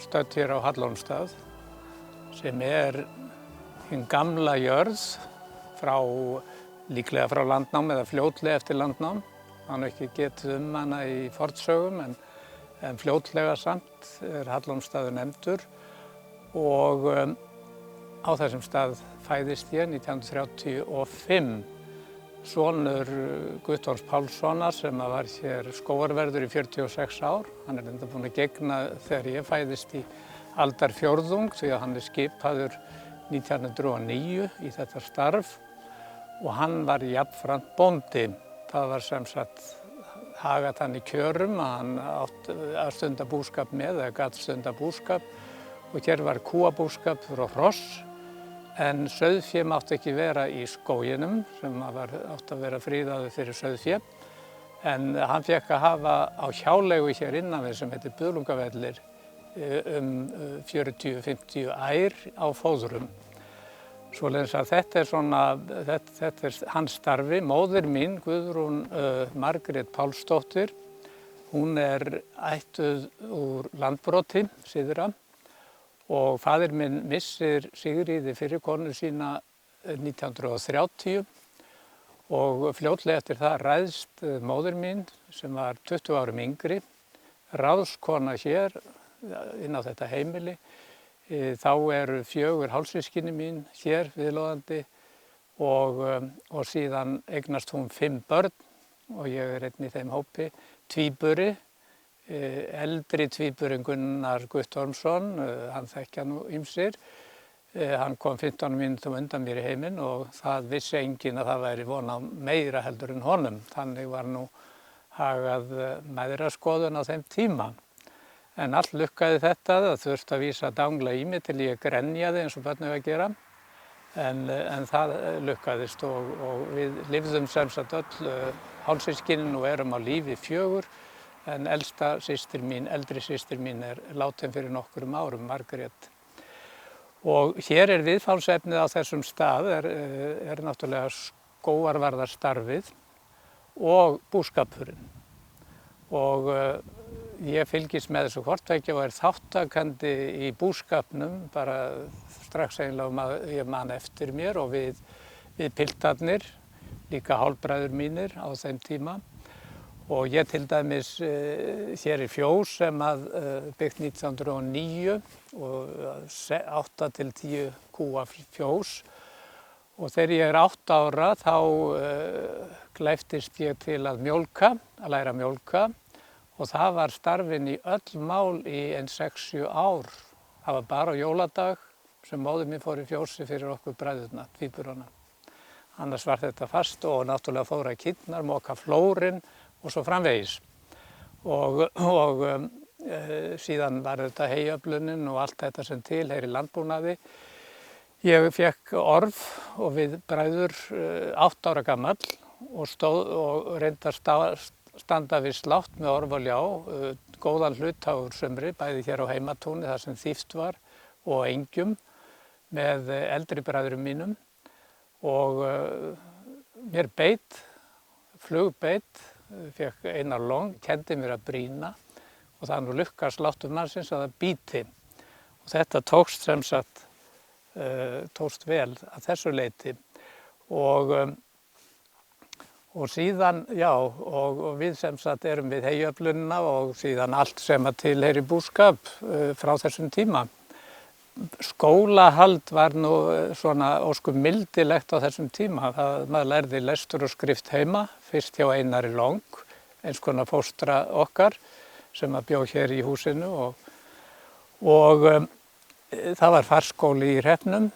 stödd hér á Hallormsstað sem hin gamla jörð líklega frá landnám eða fljótlega eftir landnám. Man ekki getið hana í fornsögum en fljótlega samt Hallormsstaður nefndur og á þessum stað fæðist ég 1935. Sonur Guttorms Pálssonar sem var hér skógarverður í 46 ár. Hann enda búinn að gegna þegar ég fæðist í aldarfjórðung því að hann skipaður 1909 í þetta starf og hann var jafnframt bóndi. Það var sem sagt hagað hann í kjörum að hann átti að stunda búskap með eða gat stunda búskap og hér var kúabúskapur og hross. En sauðfé mátti ekki vera í skóginum sem átti að vera friðaður fyrir sauðfé. En hann fékk að hafa á hjálegu hér innan við sem heitir Buðlungavellir 40-50 ær á fóðrum. Svoleiðis að þetta er hans starfi. Móðir mín, Guðrún Margrét Pálsdóttir, hún ættuð úr Landbroti syðra. Og faðir minn missir Sigríði fyrir konu sína 1930 og fljótlega eftir það ræðst móðir mín sem var 20 árum yngri, ráðskona hér inn á þetta heimili. Þá eru 4 hálfsystkini mín hér viðlóðandi og síðan eignast hún 5 börn og ég einn í þeim hópi, tvíburi. Eldri tvíburinn Gunnar Guttormsson, hann þekkja nú ýmsir. Hann kom 15 mínútum undan mér í heiminn og það vissi enginn að það væri von á meira heldur en honum. Þannig var nú hagað mæðraskoðun á þeim tíma. En allt lukkaði þetta, það þurfti að vísa dangla í mig til ég grenjaði eins og börn eiga að gera. En það lukkaðist og við lifðum sem sagt öll hálfsystkinin og erum á lífi 4. En eldri systir mín látin fyrir nokkrum árum, Margrét. Og hér viðfangsefnið á þessum stað náttúrulega skógarvarðarstarfið og búskapurinn. Og ég fylgist með þessu hvort tveggja og þáttakandi í búskapnum, bara strax eiginlega ég man eftir mér og við piltarnir, líka hálfbræður mínir á þeim tíma. Og ég til dæmis hér í fjós sem byggt 1909 og 8-10 kúa fjós. Og þegar ég 8 ára þá gleyptist ég til að læra að mjólka og það var starfinn í öll mál í 6-7 ár. Það var bara á jóladag sem móðir mín fór í fjósi fyrir okkur bræðurna, tvíburana. Annars var þetta fast og náttúrulega fóra kýrnar, moka flórinn og svo framvegis. Og síðan var þetta heyöflunin og allt þetta sem tilheyrir landbúnaði. Ég fékk orf og við bræður 8 ára gamall og reyndi að standa við slátt með orf og ljá, góðan hlut á sumri, bæði hér á heimatúni þar sem þýft var og engjum með eldri bræðurum mínum. Og mér flugbeit, fékk eina long, kenndi mér að brýna og það nú lukkast sláttur mannsins að það bíti. Og þetta tókst sem sagt, tókst vel að þessu leyti. Og síðan, já, og við sem sagt erum við heyöflunina og síðan allt sem að tilheyri búskap frá þessum tíma. Skólahald var nú svona óskum mildilegt á þessum tíma. Maður lærði lestur og skrift heima, fyrst hjá Einari Long, eins konar fóstra okkar sem að bjó hér í húsinu og það var farskóli í Hreppnum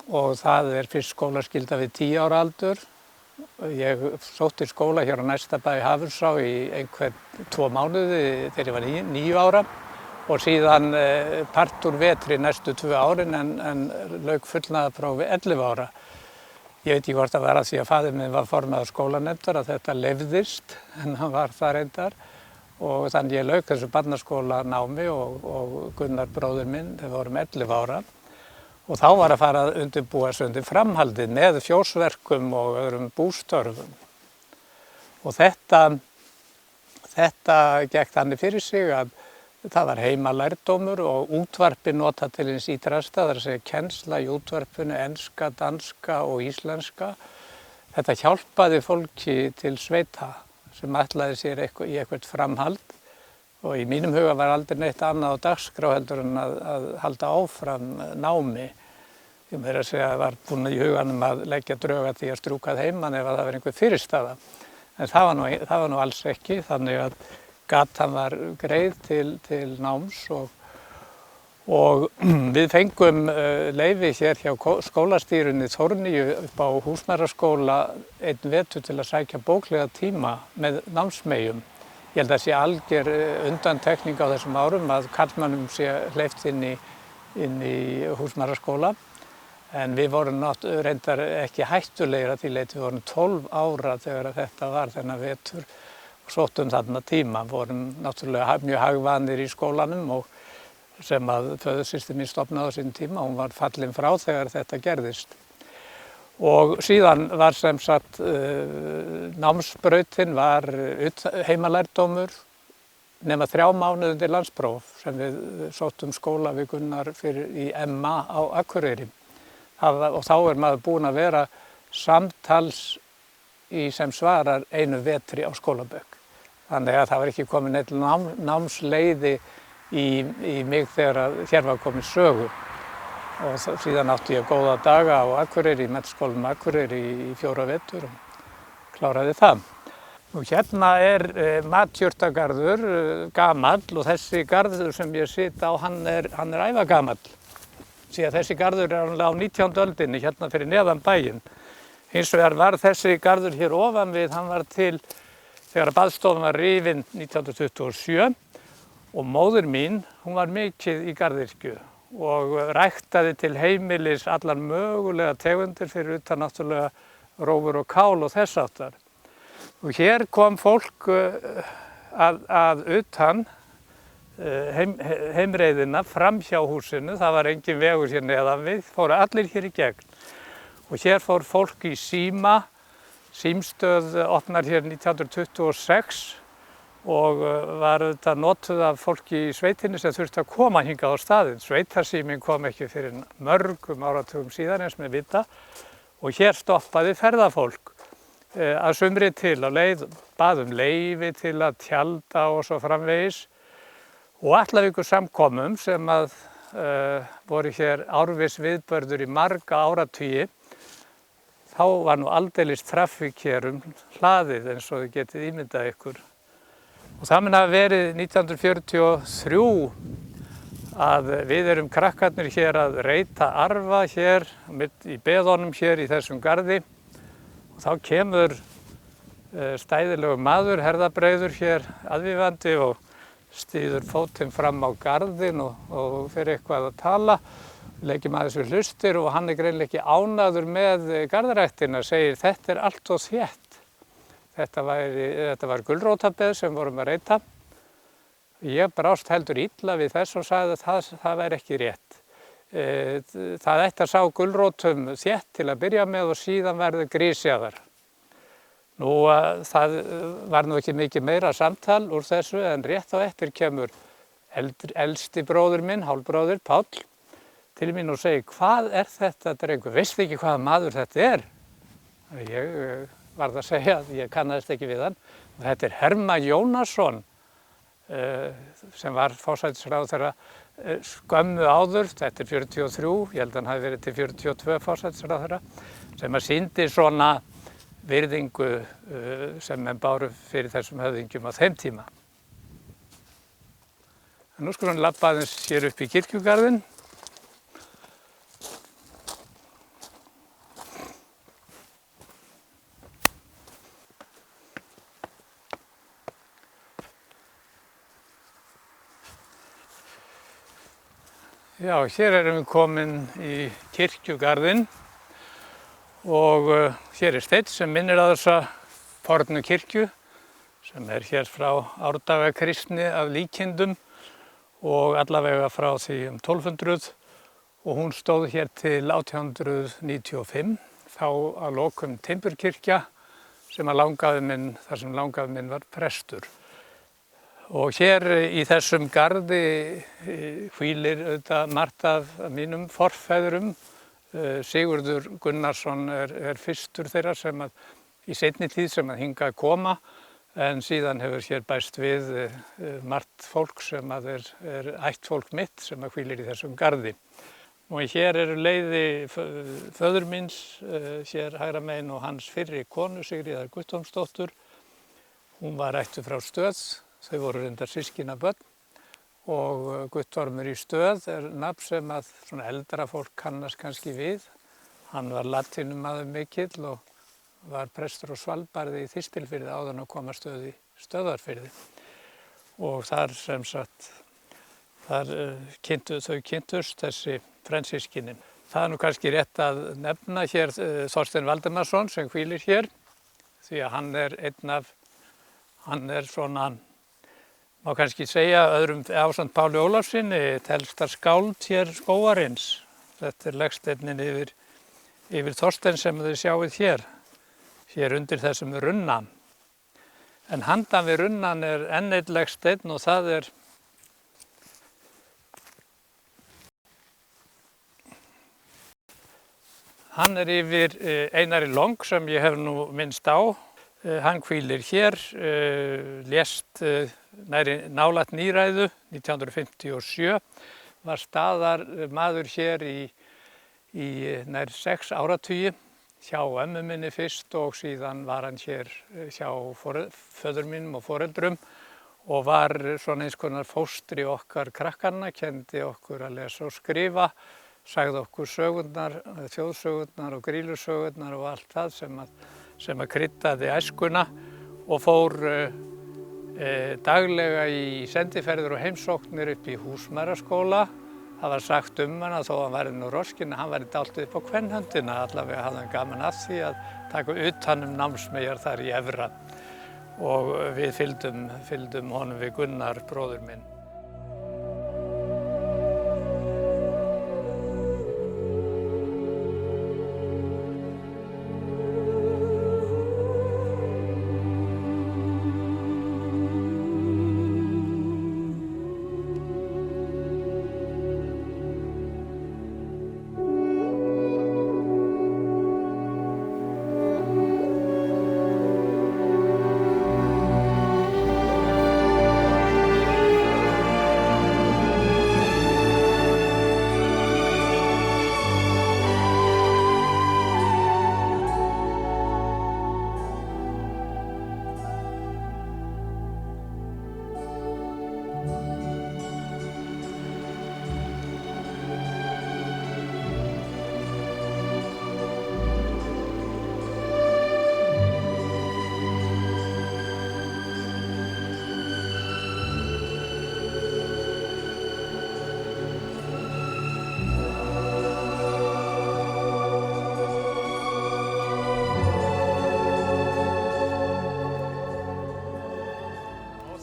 og það fyrst skólaskylda við 10 ára aldur. Ég sótti skóla hér á næsta bæ Hafursá í einhver 2 mánuði þegar ég var 9 ára. Og síðan part úr vetri næstu 2 árin en lauk fullnaðarprófi 11 ára. Ég veit ekki hvort það var að því að faðir minn var formaður skólanefndar að þetta leyfðist en hann var það reyndar. Og þannig ég lauk þessu barnaskólanámi og Gunnar bróðir minn, þegar við vorum 11 ára. Og þá var að fara að undirbúa sig undir framhaldið með fjósverkum og öðrum bústörfum. Og þetta gekk þannig fyrir sig að Það var heimalærdómur og útvarpi notað til hins ítrasta, það er að segja kennsla í útvarpinu, enska, danska og íslenska. Þetta hjálpaði fólki til sveita sem ætlaði sér í eitthvað framhald og í mínum huga var aldrei neitt annað á dagskrá heldur en að halda áfram námi. Ég meira að segja að var búin í huganum að leggja drög að því að strjúka að heiman ef það var einhver fyrirstaða. En það var nú alls ekki, þannig að gatan var greið til náms og við fengum leyfi hér hjá skólastýrunni Þórnýju upp á Húsmæðraskóla einn vetur til að sækja bóklega tíma með námsmeyjum. Ég held að sé alger undantekning á þessum árum að karlmönnum sé hleypt inn í Húsmæðraskóla. En við vorum reyndar ekki hættulegir að því leyti, við vorum 12 ára þegar þetta var þennan vetur og sóttum þarna tíma. Við vorum náttúrulega mjög hagvanir í skólanum og sem að föðursystir mín stofnaði á sín tíma, hún var fallin frá þegar þetta gerðist. Og síðan var sem sagt námsbrautin var heimalærdómur nema 3 mánuði undir landspróf sem við sóttum skóla við Gunnar í MA á Akureyri. Og þá maður búinn að vera samtals sem svarar einu vetri á skólabók. Þannig að það var ekki komin neitt námsleiði í mig þegar hér var komin sögu. Og síðan átti ég góða daga á Akureyri, í Menntaskólanum Akureyri í 4 vetur og kláraði það. Og hérna matjurtagarður, gamall, og þessi garður sem ég sit á, hann er ævagamall. Síðan þessi garður er á 19. öldinni, hérna fyrir neðan bæinn. Hins vegar var þessi garður hér ofan við, hann var til þegar baðstofan var rifin 1927 og móðir mín, hún var mikið í garðyrkju og ræktaði til heimilis allar mögulega tegundir fyrir utan náttúrulega rófur og kál og þess háttar. Og hér kom fólk að utan heimreiðina fram hjá húsinu, það var engin vegur hér neðan við, fóru allir hér í gegn. Og hér fór fólk í símstöð opnar hér 1926 og var þetta notuð af fólki í sveitinni sem þurfti að koma hingað á staðinn. Sveitarsíminn kom ekki fyrir mörgum áratugum síðan eins með vita og hér stoppaði ferðafólk að sumri til á leið, bað leyfi til að tjalda og svo framvegis. Og Allavíkur samkomum sem að voru hér árviss viðburður í marga áratugi, þá var nú aldeilis traffík hér hlaðið eins og þið getið ímyndað ykkur. Og það mun hafa verið 1943 að við erum krakkarnir hér að reyta arfa hér í beðunum hér í þessum garði. Og þá kemur stæðilegur maður, herðabreiður hér aðvífandi og stíður fótinn fram á garðinn og fer eitthvað að tala, leggjum aðeins við hlustir og hann greinilega ekki ánægður með garðræktina, segir þetta allt og þétt. Þetta var gulrótarbeð sem vorum að reyta. Ég brást heldur illa við þess og sagði að það væri ekki rétt. Það ætti að sá gulrótum þétt til að byrja með og síðan verður grísjaðar. Það var nú ekki mikið meira samtal úr þessu en rétt á eftir kemur elsti bróðir minn, hálfbróðir, Páll, til mín og segir, hvað er þetta drengur? Veistu ekki hvaða maður þetta er? Ég varð að segja að ég kannaðist ekki við hann. Þetta er Hermann Jónasson sem var forsætisráðherra skömmu áður, þetta er 43, ég held að hann hafi verið til 42 forsætisráðherra, sem að sýndi svona virðingu sem menn báru fyrir þessum höfðingjum á þeim tíma. Nú skulum við labba aðeins hér upp í kirkjugarðinn. Já, hér erum við komin í kirkjugarðinn og hér er steinn sem minnir á þessa fornu kirkju sem er hér frá árdagakristni af líkindum og allavega frá því 1200 og hún stóð hér til 1895, þá að lokum timburkirkja þar sem langafi minn var prestur. Og hér í þessum garði hvílir auðvitað margt af mínum forfeðrum. Sigurður Gunnarsson er fyrstur þeirra sem í seinni tíð sem hingað koma, en síðan hefur hér bæst við margt fólk sem er ættfólk mitt sem hvílir í þessum garði. Og hér eru leiði föður míns, hér hægra megin, og hans fyrri konu, Sigríðar Guttormsdóttur. Hún var ættuð frá Stöð, þau voru reyndar systkinabörn, og Guttormur í Stöð nafn sem svona eldra fólk kannast kannski við. Hann var latínumaður mikill og var prestur á Svalbarði í Þistilfirði áður en að koma Stöð í Stöðvarfirði. Og þar sem sagt, þau kynntust þessi frændsystkinin. Það nú kannski rétt að nefna hér Þorstein Valdimarsson sem hvílir hér, því að hann er svona, má kannski segja öðrum ásamt Páli Ólafssyni, telsta skáld hér skógarins. Þetta legsteinn yfir Þorstein sem þið sjáið hér undir þessum runna. En handan við runnan enn einn legsteinn, og það hann yfir Einari Long sem ég hef nú minnst á. Hann hvílir hér, lést nálægt níræðu 1957, var staðarmaður hér í nær 6 áratugi, hjá ömmu minni fyrst og síðan var hann hér hjá föður mínum og foreldrum og var svona eins konar fóstri okkar krakkanna, kenndi okkur að lesa og skrifa, sagði okkur sögurnar, þjóðsögurnar og grýlusögurnar og allt það sem kryddaði æskuna, og fór daglega í sendiferðir og heimsóknir upp í Húsmæðraskóla. Það var sagt hana þó hann væri nú roskinn, hann væri dálítið upp á kvenhöndina, allavega hafði hann gaman að því að taka utan námsmeyjar þar í Efra. Og við fylgdum honum við Gunnar, bróður minn.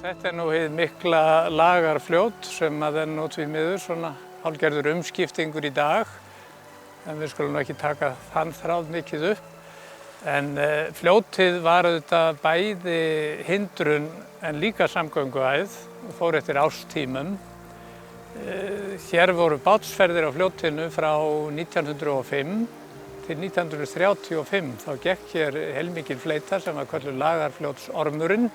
Þetta nú hið mikla Lagarfljót sem nú því miður svona hálfgerður umskiptingur í dag, en við skulum ekki taka þann þráð mikið upp. En fljótið var auðvitað bæði hindrun en líka samgönguæð og fór eftir árstímum. Hér voru bátsferðir á fljótinu frá 1905 til 1935. Þá gekk hér heilmikil fleyta sem var kölluð Lagarfljótsormurinn,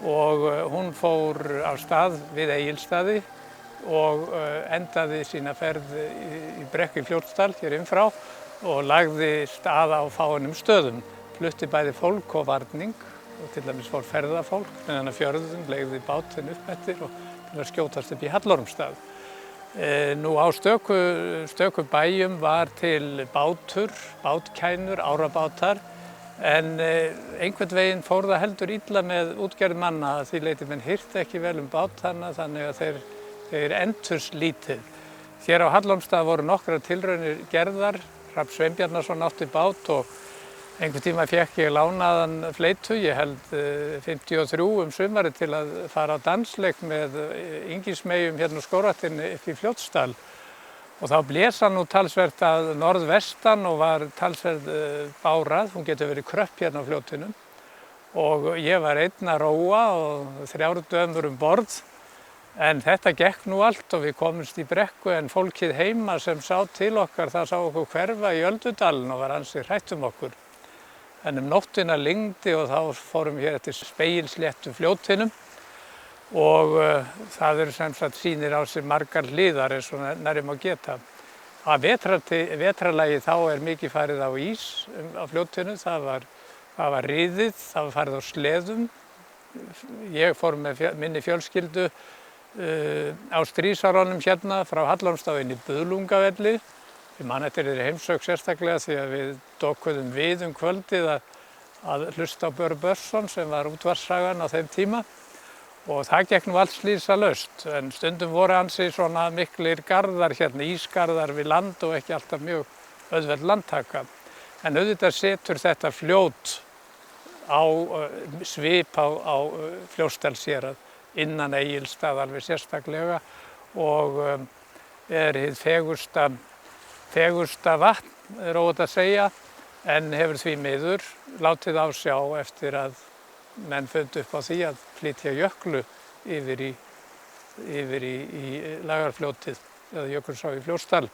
og hún fór af stað við Egilsstaði og endaði sína ferð í Brekku í Fljótsdal hér innfrá og lagði stað á fáeinum stöðum. Flutti bæði fólk og varning, og til dæmis fór ferðafólk meðan að fjörðum leigði bátinn upp eftir og til að skjótast upp í Hallormsstað. Nú á stöku bæjum var til bátur, bátkænur, árabátar, en einhvern veginn fór það heldur illa með útgerð manna að því leyti menn hirtu ekki vel bátana, þannig að þeir endurslítið. Hér á Hallormsstað voru nokkrar tilraunir gerðar. Hrafn Sveinbjarnarson átti bát og einhvern tíma fékk ég lánaðan fleytu, ég held 53 sumarið til að fara á dansleik með yngismeyjum hérna á Skógræktinni upp í Fljótsdal. Og þá blés hann nú talsvert að norðvestan og var talsvert bárað, hún getur verið kröpp hérna á fljótinu. og ég var einn að róa og 3 dömur borð. En þetta gekk nú allt og við komumst í brekku en fólkið heima sem sá til okkar, það sá okkur hverfa í Öldudalinn og var ansi hrætt okkur. En nóttina lygndi og þá fórum hér eftir spegilsléttu fljótinum og það sem sagt sýnir á sig margar hliðar eins og nærri má geta. Að vetrarlagi þá mikið farið á ís á fljótinu, það var riðið, það var farið á sleðum. Ég fór með minni fjölskyldu á stríðsárunum hérna frá Hallormsstað inn í Buðlungavelli. Ég man eftir þeirri heimsókn sérstaklega því að við dokkuðum við kvöldið að hlusta á Börr Börnsson sem var útvarpssagan á þeim tíma og það gekk nú allt slysalaust en stundum voru ansi svona miklir garðar hérna, ísgarðar við land og ekki alltaf mjög auðveld landtaka. En auðvitað setur þetta fljót á svip á Fljótsdalshérað innan Egilsstaða alveg sérstaklega og hið fegursta vatn, óhætt að segja, en hefur því miður látið á sjá eftir að menn fundu upp á því að flytja jöklu yfir í Lagarfljótið eða Jökulsá í Fljótsdal.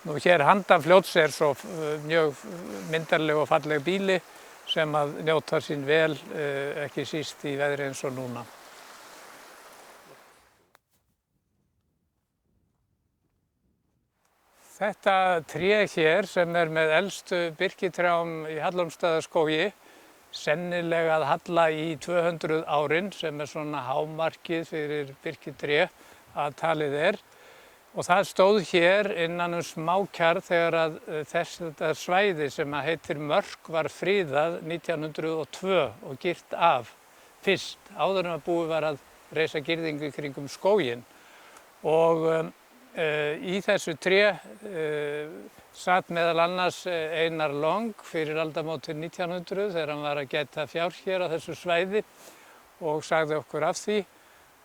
Nú hér handan fljóts svo mjög myndarleg og falleg býli sem að njóta sín vel, ekki síst í veðri eins og núna. Þetta tré hér sem með elstu birkitrjám í Hallormsstaðaskógi, sennilega að halla í 200 árin sem svona hámarkið fyrir birkitré að talið Og það stóð hér innan smákjarr þegar að þetta svæði sem heitir Mörk var friðað 1902 og girt af fyrst. Áður en að búið var að reisa girðingu kringum skóginn. Og í þessu tré satt meðal annars Einar Long fyrir aldamótin 1900 þegar hann var að gæta fjár hér á þessu svæði og sagði okkur af því.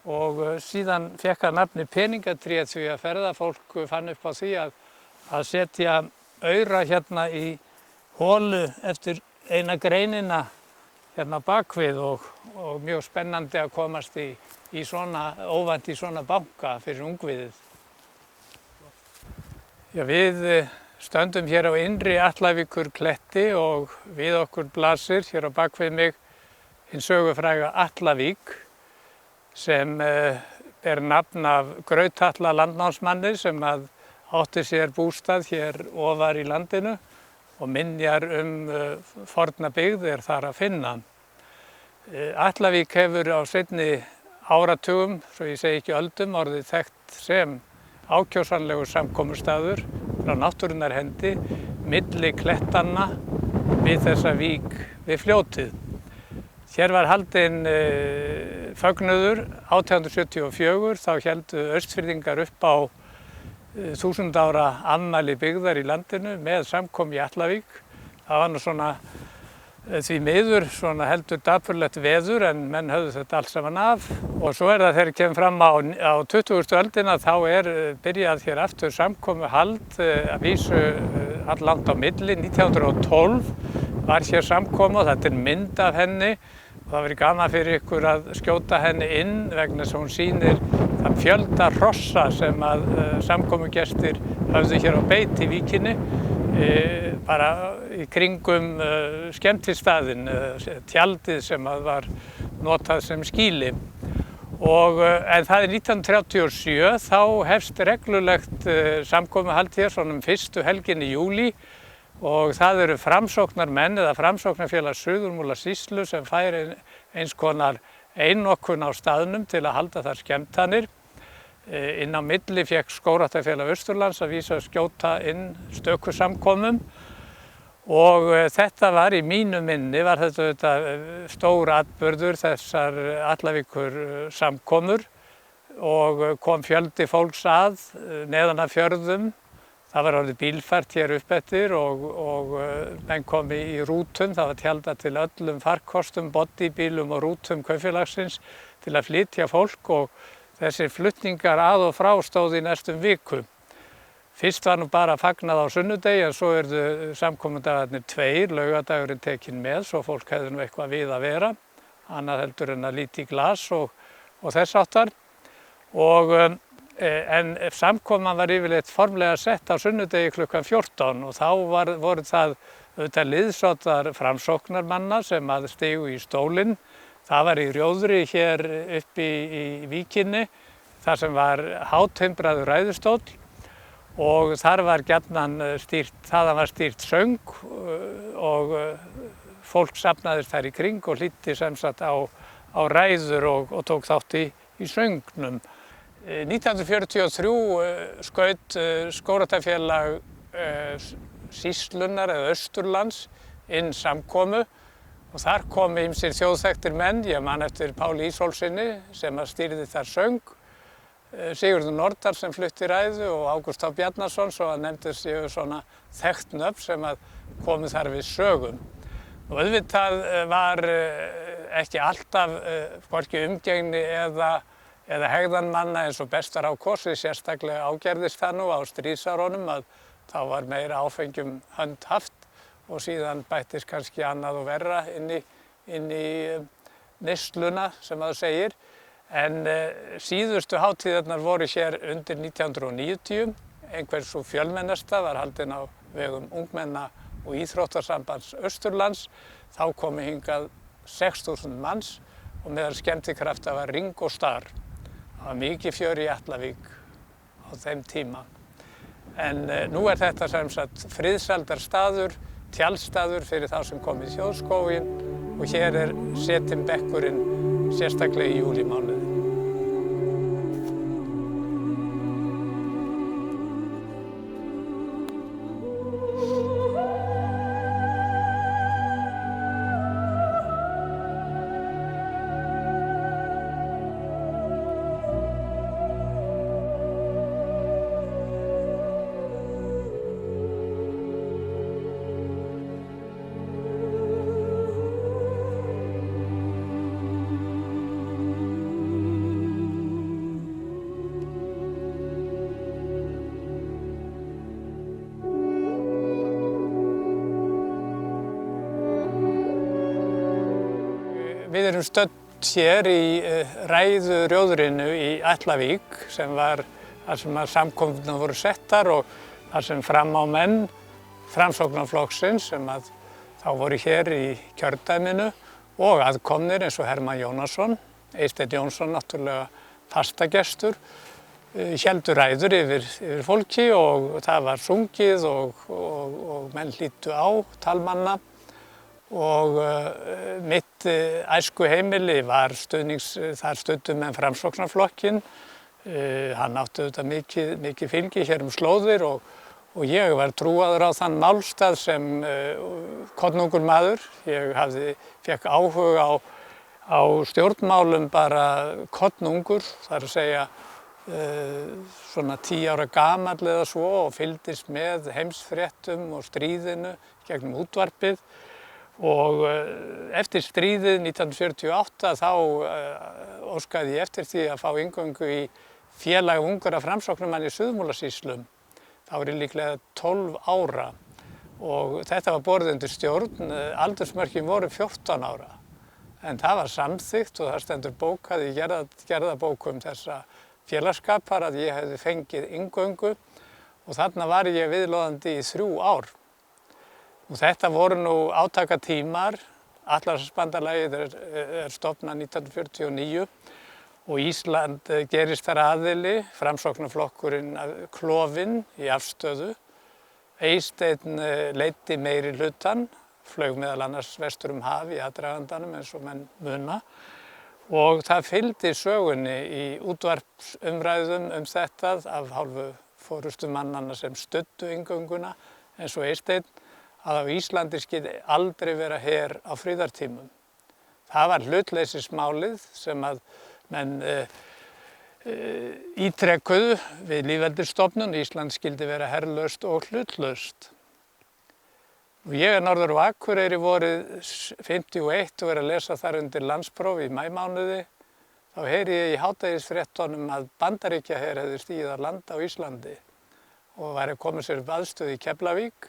Og síðan fékk hann nafni peningatré því að ferðafólk fann upp á því að setja aura hérna í holu eftir eina greinina hérna bakvið og mjög spennandi að komast í óvænt í svona banka fyrir ungviðið. Já, við stöndum hér á innri Atlavíkurkletti og við okkur blasir hér á bakvið mig hinn sögufræga Atlavík sem ber nafn af Graut-Atla landnámsmanni sem átti sér bústað hér ofar í landinu og minjar forna byggð þar að finna. Atlavík hefur á seinni áratugum, svo ég segi ekki öldum, orðið þekkt sem ákjósanlegur samkomustaður frá náttúrunnar hendi milli klettanna við þessa vík við fljótið. Hér var haldinn fögnuður 1874, þá héldu Austfirðingar upp á 1000 ára afmæli byggðar í landinu með samkomu í Atlavík. Það var nú svona því miður svona heldur dapurlegt veður en menn höfðu þetta allt saman af og svo það þegar kemur fram á 20. öldina þá byrjað hér aftur samkomuhald að vísu alllangt á milli. 1912 var hér samkoma og þetta mynd af henni og það verið gaman fyrir ykkur að skjóta henni inn vegna þess að hún sýnir þann fjölda hrossa sem samkomugestir höfðu hér á beit í víkinni bara í kringum skemmtistaðinn, tjaldið sem var notað sem skýli. En það 1937, þá hefst reglulegt samkomuhald hér svona fyrstu helgin í júlí og það eru framsóknarmenn eða framsóknarfélag Suðurmúlasýslu sem fær eins konar einokun á staðnum til að halda þar skemmtanir. Inn á milli fékk Skógræktarfélag Austurlands að vísa að skjóta inn stöku samkomum og þetta var í mínu minni, var þetta stór atburður þessar Atlavíkur samkomur og kom fjöldi fólks neðan af fjörðum. Það var orðið bílfært hér upp eftir og menn kom í rútum, það var tjaldað til öllum farkostum, bodybílum og rútum kaupfélagsins til að flytja fólk og þessir flutningar að og frá stóðu í næstum viku. Fyrst var nú bara fagnað á sunnudegi en svo eru samkomudagarnir 2, laugardagurinn tekinn með svo fólk hefði nú eitthvað við að vera, annað heldur en að líta í glas og þess háttar. En samkoman var yfirleitt formlega sett á sunnudegi klukkan 14 og þá voru það auðvitað liðsáttar framsóknarmanna sem að stigu í stólinn. Það var í Rjóðri hér uppi í Víkinni, þar sem var hátimbraður ræðustóll og þar var gjarnan stýrt söng og fólk safnaðist þar í kring og hlýddi sem sagt á ræður og tók þátt í söngnum. 1943 skaut Skógræktarfélag Sýslunnar eða Austurlands inn samkomu og þar komu ýmsir þjóðþekktir menn, ég man eftir Páli Ísólfssyni sem að stýrði þar söng, Sigurður Nordal sem flutti ræðu og Ágúst H. Bjarnason, svo að nefndu séu svona þekkt nöfn sem að komu þar við sögum. Og auðvitað var ekki alltaf hvorki umgengni eða hegðan manna eins og best var á kosið, sérstaklega ágerðist það nú á stríðsárunum að þá var meira áfengjum hönd haft og síðan bættist kannski annað og verra inn í neysluna sem það segir. En síðustu hátíðarnar voru hér undir 1990, einhver sú fjölmennasta var haldin á vegum ungmenna og íþróttasambands Austurlands. Þá komu hingað 6.000 manns og meðal skemmtikrafta var Ring og Star. Það var mikið fjör í Atlavík á þeim tíma. En nú er þetta sem sagt friðsældarstaður, tjaldstaður fyrir þá sem kom í Þjóðskóginn og hér er setinn bekkurinn sérstaklega í júlímánuði. Við erum stödd hér í ræðu Rjóðrinu í Atlavík sem var þar sem samkomurnar voru settar og þar sem framámenn Framsóknarflokksins sem að þá voru hér í kjördæminu og aðkomnir eins og Hermann Jónasson, Eysteinn Jónsson náttúrulega fastagestur, héldu ræður yfir fólki og það var sungið og menn hlýddu á talmanna. Og mitt æskuheimili var þar studdu menn Framsóknarflokkinn. Hann átti auðvitað mikið fylgi hér slóðir og ég var trúaður á þann málstað sem kornungur maður. Ég fékk áhuga á stjórnmálum bara kornungur, þar að segja svona 10 ára gamall eða svo og fylgdist með heimsfréttum og stríðinu gegnum útvarpið. Og eftir stríðið 1948 þá óskaði ég eftir því að fá inngöngu í félag ungra framsóknarmanna í Suðurmúlasýslum. Þá var ég líklega 12 ára og þetta var borið undir stjórn. Aldursmörkin voru 14 ára. En það var samþykkt og það stendur bókað í gerðabókum þessa félagsskapar að ég hefði fengið inngöngu og þarna var ég viðloðandi í 3 ár. Og þetta voru nú átakatímar. Atlantshafsbandalagið er stofnað 1949 og Ísland gerist þar aðili, Framsóknarflokkurinn klofinn í afstöðu. Eysteinn leiddi meiri hlutann, flaug meðal annars vestur haf í aðdragandanum eins og menn muna. Og það fylgdi sögunni í útvarpsumræðum þetta af hálfu forystumannanna sem studdu inngönguna eins og Eysteinn að á Íslandi skyldi aldrei vera her á friðartímum. Það var hlutleysismálið sem að menn ítrekkuðu við lýðveldisstofnun. Ísland skyldi vera herlaust og hlutlaust. Og ég norður á Akureyri vorið 51 og að lesa þar undir landspróf í maímánuði. Þá heyri ég í hádegisfréttunum að Bandaríkjaher hefði stigið að landa á Íslandi. og væri að koma sér upp aðstöðu í Keflavík.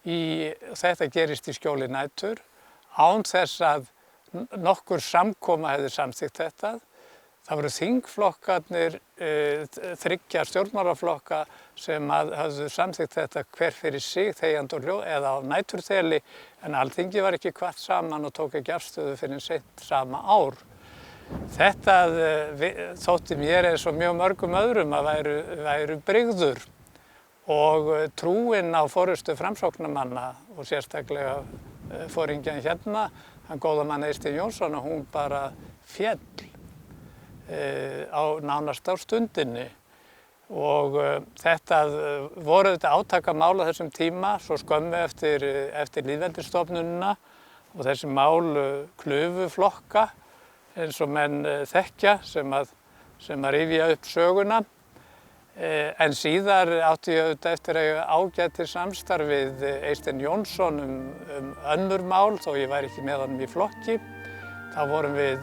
Þetta gerist í skjóli nætur, án þess að nokkur samkoma hefði samþykkt þetta. Það voru þingflokkarnir, 3 stjórnmálaflokka sem hafðu samþykkt þetta hver fyrir sig þegjandi og eða á næturþeli, en Alþingi var ekki kvatt saman og tók ekki afstöðu fyrir seint sama ár. Þetta þótti mér eins og mjög mörgum öðrum að væru brigður og trúin á forystu framsóknarmanna og sérstaklega foringjan hérna, hann góða mann Eysteinn Jónsson, og hún bara féll nánast á stundinni. Og þetta voru átakamál á þessum tíma, svo skömmu eftir lýðveldisstofnunina, og þessi mál klufu flokka eins og menn þekkja sem að rifja upp söguna. En síðar átti ég auðvitað eftir að eiga ágætis samstarf við Eysteinn Jónsson önnur mál, þó ég væri ekki með honum í flokki. Þá vorum við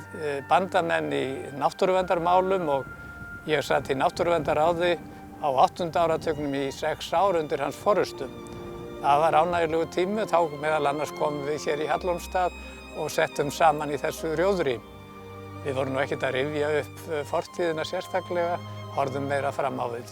bandamenn í náttúruverndarmálum og ég sat í náttúruverndarráði á 8. áratugnum í 6 ár undir hans forystu. Það var ánægjulegu tími, þá meðal annars komum við hér í Hallormsstað og settum saman í þessu rjóðri. Við vorum nú ekkert að rifja upp fortíðina sérstaklega, horfðum meira fram á við.